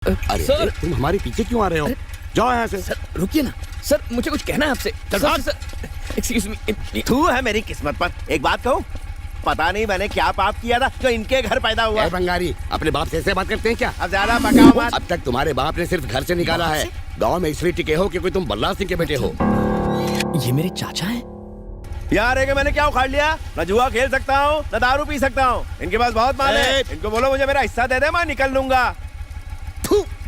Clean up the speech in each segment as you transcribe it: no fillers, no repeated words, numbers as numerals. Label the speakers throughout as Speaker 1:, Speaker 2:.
Speaker 1: अरे
Speaker 2: सर
Speaker 1: तुम हमारे पीछे क्यों आ रहे हो? जाओ यहाँ से।
Speaker 2: सर रुकिए ना सर, मुझे कुछ कहना है आपसे। Sir excuse me.
Speaker 3: तू है मेरी किस्मत पर। एक बात कहूँ, पता नहीं मैंने क्या पाप किया था जो इनके घर पैदा हुआ।
Speaker 1: बंगारी अपने बाप से ऐसे बात करते हैं क्या?
Speaker 3: अब ज्यादा पकाओ मत।
Speaker 1: अब तक तुम्हारे बाप ने सिर्फ घर से निकाला है। गांव में इसलिए टिके हो क्योंकि तुम बल्ला सिंह के बेटे हो।
Speaker 2: ये मेरे चाचा हैं?
Speaker 3: यार है कि मैंने क्या उखाड़ लिया? न जुआ खेल सकता हूँ न दारू पी सकता हूँ। इनके पास बहुत माल है। इनको बोलो मुझे मेरा हिस्सा दे दे, मैं निकल लूंगा।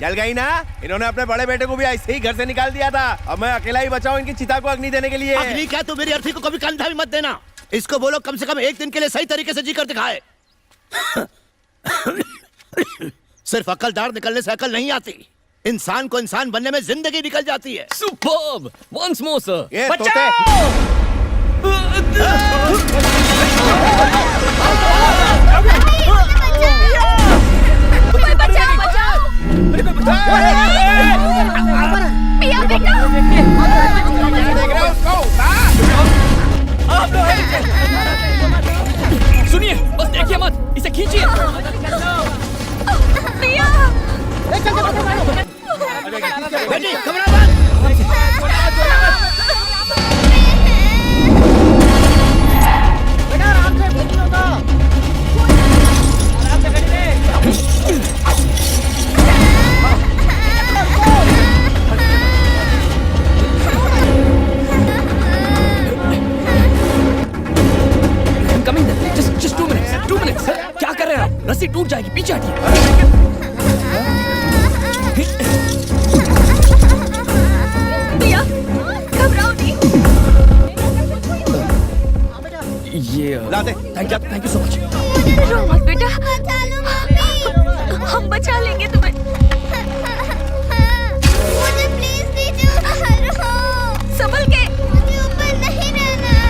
Speaker 3: जल गई ना? इन्होंने अपने बड़े बेटे को भी ऐसे ही घर से निकाल दिया था। अब मैं अकेला ही बचा हूँ इनकी चिता को अग्नि देने के लिए।
Speaker 4: अग्नि क्या? तू मेरी अर्थी को कभी कंधा भी मत देना। इसको बोलो कम से कम एक दिन के लिए सही तरीके से जी कर दिखाए। सिर्फ अकलदार निकलने से अकल नहीं आती, इंसान को इंसान बनने में जिंदगी निकल जाती है।
Speaker 2: सुपर्ब! Once more sir.
Speaker 3: ये
Speaker 5: पिया बेटा,
Speaker 2: सुनिए, बस देखिए मत, इसे खींचिए।
Speaker 5: पिया।
Speaker 4: बेटी घबरा मत।
Speaker 2: Coming just 2 minutes. क्या कर रहे हैं आप? रस्सी टूट जाएगी, पीछे हटिए।
Speaker 5: पिया, घबराओ नहीं।
Speaker 2: ये थैंक यू सो मच।
Speaker 5: रो मत बेटा, हम बचा लेंगे तुम्हें। मुझे प्लीज दीजिए, संभल के। मुझे ऊपर नहीं रहना है।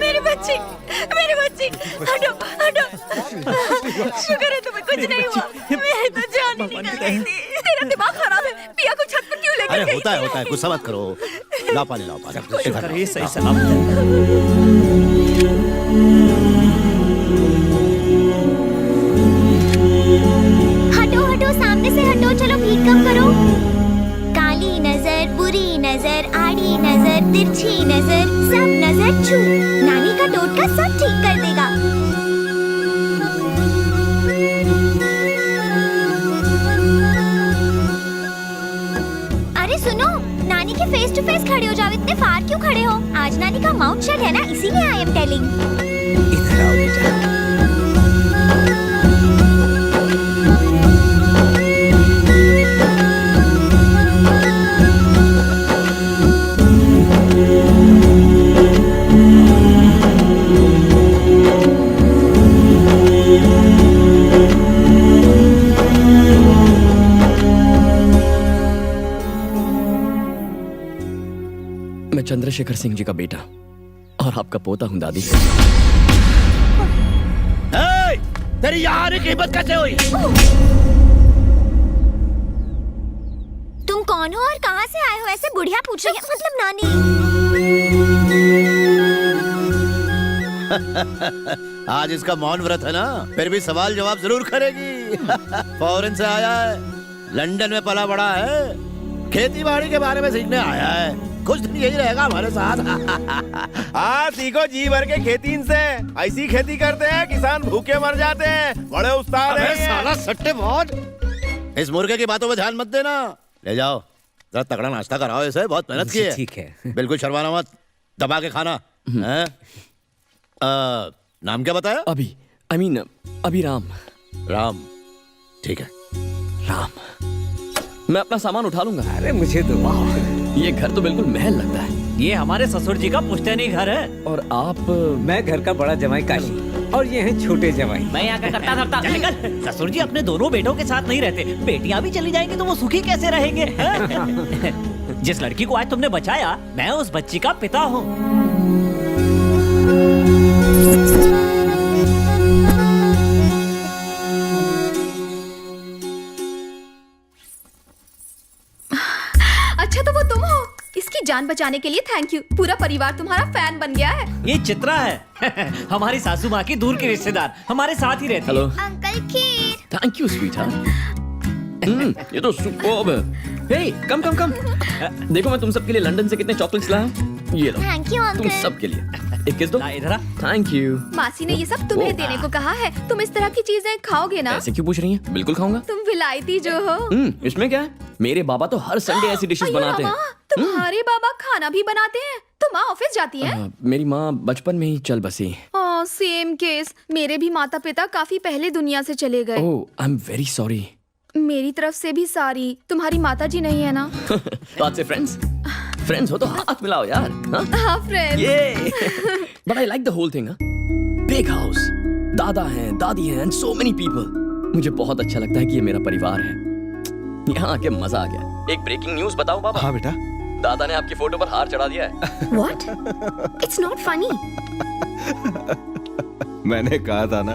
Speaker 5: मेरी बच्ची को मेरी बच्ची, हटो हटो। शुक्र है तुम्हें कुछ नहीं हुआ। मेरी तो जान ही निकल गई थी। तेरा दिमाग खराब है। पिया को छत पर क्यों लेकर
Speaker 4: अरे
Speaker 5: गई?
Speaker 4: होता है, गुस्सा मत करो। लाओ पानी।
Speaker 2: शुक्र है, ये सही सलामत है।
Speaker 5: हटो सामने से हटो। चलो भीख कम करो। काली नजर, बुरी नजर, आड़ी नजर, तिरछी नजर, सब नजर छू। नानी का टोटका सब ठीक कर देगा। अरे सुनो, नानी के फेस टू फेस खड़े हो जाओ। इतने फार क्यों खड़े हो? आज नानी का माउथ शट है ना, इसीलिए आई एम टेलिंग।
Speaker 2: इधर आओ बेटा। मैं चंद्रशेखर सिंह जी का बेटा और आपका पोता हूं दादी।
Speaker 4: तेरी यहाँ आने की हिम्मत कैसे हुई?
Speaker 5: तुम कौन हो और कहाँ से आए हो? ऐसे बुढ़िया पूछ रही है, मतलब नानी।
Speaker 4: आज इसका मौन व्रत है ना, फिर भी सवाल जवाब जरूर करेगी। फॉरेन से आया है, लंदन में पला बड़ा है, खेती बाड़ी के बारे में सीखने आया है। कुछ दिन यही रहेगा हमारे साथ।
Speaker 3: हाँ सीखो जी भर के खेती इनसे। ऐसी खेती करते हैं किसान भूखे मर जाते हैं। बड़े उस्ताद हैं ये।
Speaker 4: साला सट्टेबाज। इस मुर्गे की बातों पे ध्यान मत देना। ले जाओ, जरा तगड़ा नाश्ता कराओ इसे, बहुत मेहनत की है।
Speaker 2: ठीक है।
Speaker 4: बिल्कुल शर्माना मत, दबा के खाना है। नाम क्या बताया?
Speaker 2: अभिराम।
Speaker 4: राम, ठीक है।
Speaker 2: राम, मैं अपना सामान उठा लूंगा।
Speaker 6: अरे मुझे तो
Speaker 2: ये घर तो बिल्कुल महल लगता है।
Speaker 6: ये हमारे ससुर जी का पुश्तैनी घर है।
Speaker 2: और आप?
Speaker 6: मैं घर का बड़ा जमाई काशी और ये हैं छोटे जमाई।
Speaker 7: मैं यहाँ का करता धरता। निकल। ससुर जी अपने दोनों बेटों के साथ नहीं रहते। बेटियां भी चली जाएंगी तो वो सुखी कैसे रहेंगे? जिस लड़की को आज तुमने बचाया, मैं उस बच्ची का पिता हूँ।
Speaker 8: जान बचाने के लिए थैंक यू। पूरा परिवार तुम्हारा फैन बन गया है।
Speaker 7: ये चित्रा है हमारी सासू माँ की दूर की रिश्तेदार, हमारे साथ ही रहती
Speaker 2: हेलो
Speaker 7: है।
Speaker 5: Uncle kheer.
Speaker 2: Thank you sweetheart. ये तो सुपर्ब है। हे कम कम कम, देखो मैं तुम सबके लिए लंदन से कितने चॉकलेट्स लाया हूं। ये लो
Speaker 5: थैंक यू
Speaker 2: तुम
Speaker 5: अंकल।
Speaker 2: सबके लिए, एक किस दो।
Speaker 7: ला इधर आ।
Speaker 2: Thank you.
Speaker 8: मासी ने ये सब तुम्हें
Speaker 2: ओ,
Speaker 8: देने को कहा है। तुम इस तरह की चीजें खाओगे ना?
Speaker 2: ऐसे क्यों पूछ रही हैं? बिल्कुल खाऊंगा।
Speaker 8: तुम विलायती जो हो।
Speaker 2: इसमें क्या है? मेरे बाबा तो हर संडे ऐसी डिशेस
Speaker 8: अयो
Speaker 2: बनाते हैं।
Speaker 8: रामा, तुम्हारे बाबा खाना भी बनाते हैं? तो माँ ऑफिस जाती है?
Speaker 2: मेरी माँ बचपन में ही चल बसी।
Speaker 8: Same case. मेरे भी माता पिता काफी पहले दुनिया से चले गए।
Speaker 2: ओह आई एम वेरी सॉरी।
Speaker 8: मेरी तरफ से भी सारी। तुम्हारी माता जी नहीं है ना?
Speaker 2: तो आज से फ्रेंड्स हो तो हाथ मिलाओ यार।
Speaker 8: हाँ फ्रेंड।
Speaker 2: ये but I like the whole thing. Big house, दादा हैं, दादी हैं, एंड सो मेनी पीपल। मुझे बहुत अच्छा लगता है कि ये मेरा परिवार है। यहाँ आके मजा आ गया। एक ब्रेकिंग न्यूज बताऊं बाबा?
Speaker 3: हाँ बेटा।
Speaker 2: दादा ने आपकी फोटो पर हार चढ़ा दिया है।
Speaker 8: What? It's not funny.
Speaker 3: मैंने कहा था ना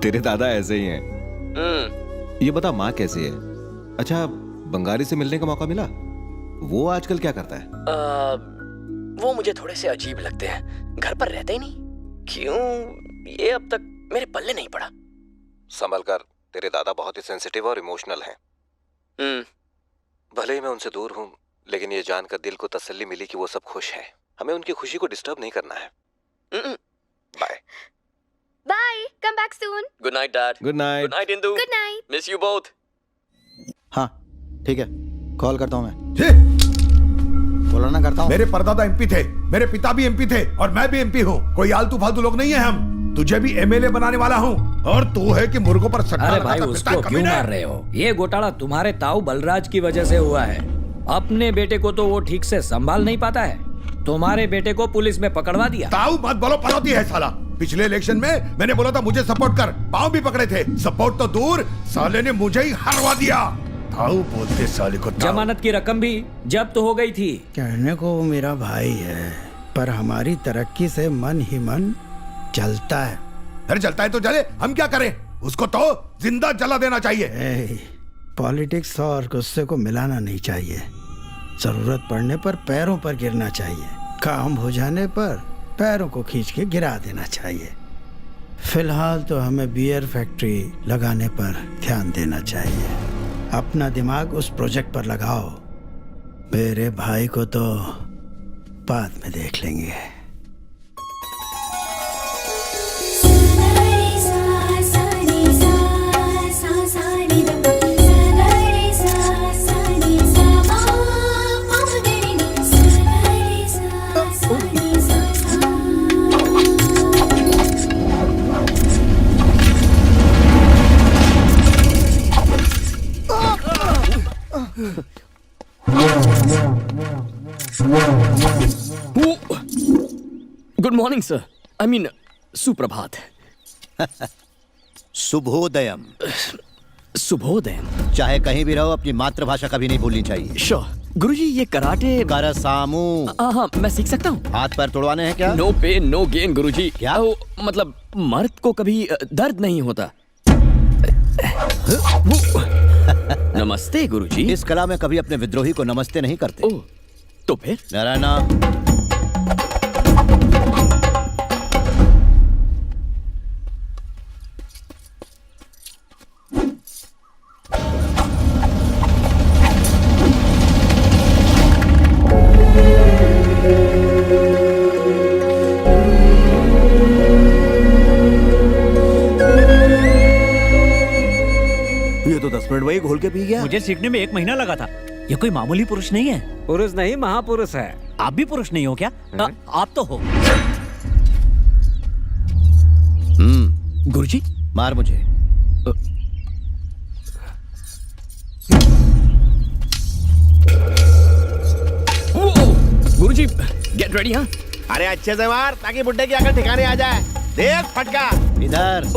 Speaker 3: तेरे दादा ऐसे ही हैं। ये बता माँ कैसी है? अच्छा बंगाली से मिलने का मौका मिला? वो आजकल क्या करता है?
Speaker 2: वो मुझे थोड़े से अजीब लगते हैं, घर पर रहते ही नहीं। क्यों? ये अब तक मेरे पल्ले नहीं पड़ा।
Speaker 9: संभल कर, तेरे दादा बहुत ही सेंसिटिव और इमोशनल हैं। भले ही मैं उनसे दूर हूँ, लेकिन ये जानकर दिल को तसल्ली मिली कि वो सब खुश हैं। हमें उनकी खुशी को डिस्टर्ब नहीं करना है। Bye.
Speaker 5: Bye. Come back soon.
Speaker 2: Good night dad.
Speaker 3: Good night.
Speaker 2: Good night Indu.
Speaker 5: Good night.
Speaker 2: Miss you both.
Speaker 4: हाँ ठीक है, कॉल करता हूँ मैं। बोला ना करता हूँ।
Speaker 10: मेरे परदादा एमपी थे, मेरे पिता भी एमपी थे और मैं भी एमपी हूँ। कोई आलतू फालतू लोग नहीं है हम। तुझे भी एमएलए बनाने वाला हूँ और तू है कि मुर्गों पर सट्टा
Speaker 6: अरे भाई
Speaker 10: लगाता
Speaker 6: उसको
Speaker 10: फिरता
Speaker 6: क्यों
Speaker 10: कमीने।
Speaker 6: मार रहे हो? ये घोटाला तुम्हारे ताऊ बलराज की वजह से हुआ है। अपने बेटे को तो वो ठीक से संभाल नहीं पाता है, तुम्हारे बेटे को पुलिस में पकड़वा दिया।
Speaker 10: ताऊ मत बोलो, पनौती है साला। पिछले इलेक्शन में मैंने बोला था मुझे सपोर्ट कर, पाँव भी पकड़े थे। सपोर्ट तो दूर, साले ने मुझे ही हरवा दिया। ताऊ बोलते साले को ताऊ।
Speaker 6: जमानत की रकम भी जब्त हो गई थी।
Speaker 11: कहने को वो मेरा भाई है, पर हमारी तरक्की से मन ही मन जलता है।
Speaker 10: अरे जलता है तो जले, हम क्या करें? उसको तो जिंदा जला देना चाहिए।
Speaker 11: पॉलिटिक्स और गुस्से को मिलाना नहीं चाहिए। जरूरत पड़ने पर पैरों पर गिरना चाहिए, काम हो जाने पर पैरों को खींच के गिरा देना चाहिए। फिलहाल तो हमें बियर फैक्ट्री लगाने पर ध्यान देना चाहिए। अपना दिमाग उस प्रोजेक्ट पर लगाओ। मेरे भाई को तो बाद में देख लेंगे।
Speaker 2: Good morning sir. I mean सुप्रभात।
Speaker 4: शुभोदयम।
Speaker 2: शुभोदयम।
Speaker 4: चाहे कहीं भी रहो, अपनी मातृभाषा कभी नहीं भूलनी चाहिए।
Speaker 2: श्योर गुरुजी, ये कराटे
Speaker 4: करसामू।
Speaker 2: हाँ मैं सीख सकता हूँ।
Speaker 4: हाथ पैर तोड़वाने हैं क्या?
Speaker 2: नो पेन नो गेन गुरुजी।
Speaker 4: क्या?
Speaker 2: मतलब मर्द को कभी दर्द नहीं होता। नमस्ते गुरुजी।
Speaker 4: इस कला में कभी अपने विद्रोही को नमस्ते नहीं करते।
Speaker 2: ओह, तो फिर?
Speaker 4: नारायणा।
Speaker 3: ये तो 10 मिनट वही घोल के पी गया।
Speaker 7: मुझे सीखने में 1 महीना लगा था। ये कोई मामूली पुरुष नहीं है।
Speaker 6: पुरुष नहीं, महापुरुष है।
Speaker 7: आप भी पुरुष नहीं हो क्या? आप तो हो।
Speaker 2: गुरुजी
Speaker 4: मार मुझे।
Speaker 2: गुरुजी गेट रेडी। हाँ
Speaker 3: अरे अच्छे से मार ताकि बुड्ढे की अकल ठिकाने आ जाए। देख फटका।
Speaker 4: इधर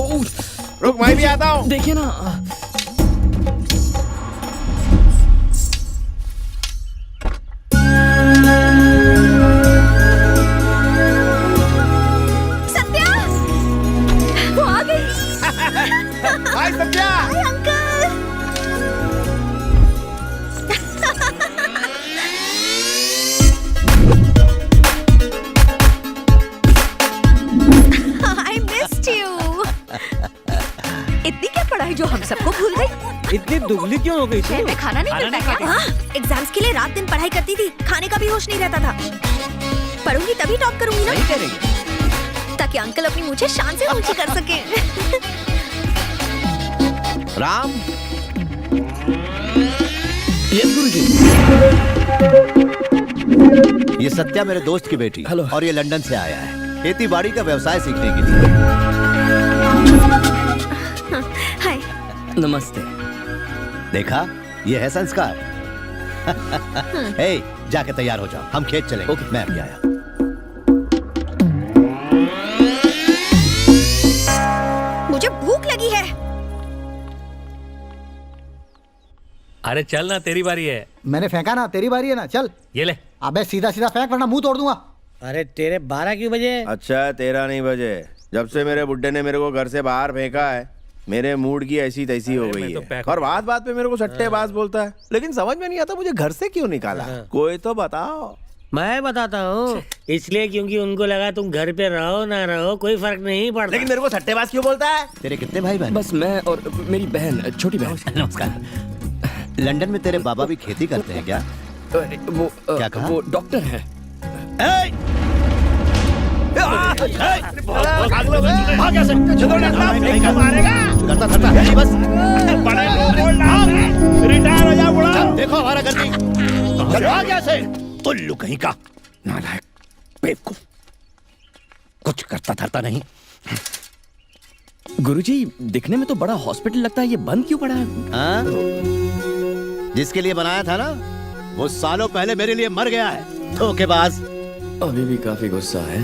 Speaker 3: रुक, मैं भी आता हूँ।
Speaker 2: देखिए ना।
Speaker 8: सत्या, वो आ गई।
Speaker 3: हाय सत्या।
Speaker 5: Hi uncle.
Speaker 7: इतनी दुबली क्यों हो गई तू?
Speaker 5: मैं खाना नहीं मिलता क्या? एग्जाम्स के लिए रात दिन पढ़ाई करती थी, खाने का भी होश नहीं रहता था। पढ़ूंगी तभी टॉप करूंगी ना,
Speaker 7: सही करेंगे।
Speaker 5: ताकि अंकल अपनी मुझे शान से ऊंची कर सके।
Speaker 4: राम,
Speaker 2: यस गुरुजी।
Speaker 4: ये सत्या मेरे दोस्त की बेटी
Speaker 2: हेलो।
Speaker 4: और ये लंदन से आया है खेती बाड़ी का व्यवसाय सीखने के लिए।
Speaker 5: हाय।
Speaker 2: नमस्ते।
Speaker 4: देखा, ये है संस्कार। हे, जाके तैयार हो जाओ, हम खेत चलेंगे।
Speaker 2: ओके।
Speaker 4: मैं अभी आया।
Speaker 5: मुझे भूख लगी है।
Speaker 12: अरे चल ना, तेरी बारी है।
Speaker 11: मैंने फेंका ना, तेरी बारी है ना, चल।
Speaker 12: ये ले।
Speaker 11: अबे सीधा सीधा फेंक वरना मुंह तोड़ दूंगा।
Speaker 3: अरे तेरे 12 क्यों बजे? अच्छा 13 नहीं बजे। जब से मेरे बुड्ढे ने मेरे को घर से बाहर फेंका है, मेरे मूड की ऐसी तैसी हो गई है। और बात बात पे मेरे को सट्टेबाज बोलता है, लेकिन समझ में नहीं आता मुझे घर से क्यों निकाला। कोई तो बताओ।
Speaker 13: मैं बताता हूँ, इसलिए क्योंकि उनको लगा तुम घर पे रहो ना रहो कोई फर्क नहीं पड़ता।
Speaker 3: लेकिन मेरे को सट्टेबाज क्यों बोलता है?
Speaker 4: तेरे कितने भाई बहन?
Speaker 2: बस मैं और मेरी बहन, छोटी बहन।
Speaker 4: नमस्कार। लंदन में तेरे बाबा भी खेती करते हैं क्या?
Speaker 2: वो
Speaker 4: क्या कहा?
Speaker 2: वो डॉक्टर है।
Speaker 3: रिटायर हो जा बुढ़ा।
Speaker 4: देखो हमारा गलती। कैसे उल्लू कहीं का, नालायक, बेवकूफ, कुछ करता धरता नहीं।
Speaker 2: गुरुजी, दिखने में तो बड़ा हॉस्पिटल लगता है, ये बंद क्यों पड़ा है?
Speaker 4: हाँ? जिसके लिए बनाया था ना, वो सालों पहले मेरे लिए मर गया है। धोखेबाज।
Speaker 2: अभी भी काफी गुस्सा है।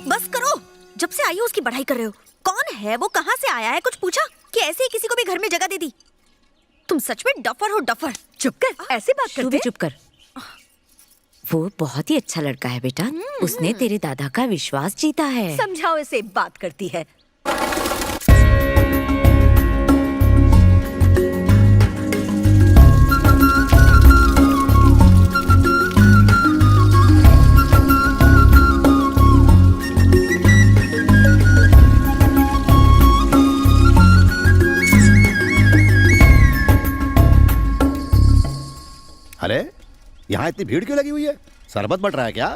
Speaker 5: बस करो, जब से आई हो उसकी बढ़ाई कर रहे हो। कौन है वो, कहाँ से आया है, कुछ पूछा कि ऐसे ही किसी को भी घर में जगह दे दी? तुम सच में डफर हो, डफर। चुप कर, ऐसे बात करते?
Speaker 14: तू भी चुप कर। वो बहुत ही अच्छा लड़का है बेटा, उसने तेरे दादा का विश्वास जीता है।
Speaker 5: समझाओ इसे, बात करती है।
Speaker 4: अरे यहाँ इतनी भीड़ क्यों लगी हुई है? शरबत बट रहा है क्या?